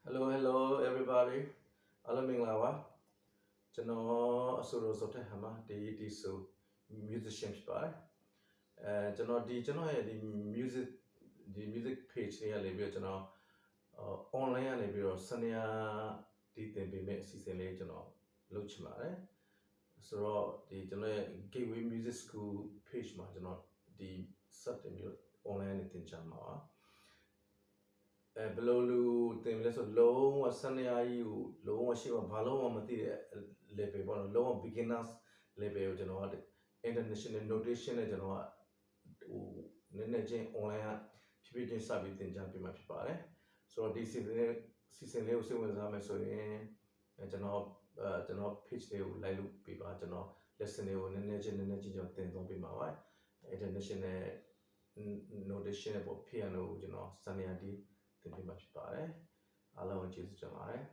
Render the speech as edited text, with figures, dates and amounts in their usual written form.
Hello everybody. Hello Minglawa. Chano asuro sote hama di so musician pa. Chano di music page ni ale bi chano online ale bi sanya di tempe me season le chano lo chima le. So di chano gateway music school page ma chano di sat online ni tin chama. ဘယ်လိုလူတင်လဲဆိုလုံးဝစနေအကြီးကိုလုံးဝရှိမှဘာလုံးဝမသိတဲ့ level ပေါ့နော်လုံးဝ beginners level ကိုကျွန်တော်က international notation နဲ့ကျွန်တော်ကဟိုနည်းနည်းချင်း online ကဖြည်းဖြည်းချင်းစပြီးသင်ကြားပေးမှာဖြစ်ပါတယ်ဆိုတော့ဒီ season လေးကိုစိတ်ဝင်စားမယ်ဆိုရင်ကျွန်တော် page လေးကို like လုပ်ပေးပါကျွန်တော် lesson လေးကိုနည်းနည်းချင်းကျွန်တော်သင်သွားပေးမှာပါ international notation နဲ့ပေါ့ piano ကိုကျွန်တော်စနေအကြီးတင်ပြမှာဖြစ်ပါတယ်အားလုံးကျေးဇူးတင်ပါတယ်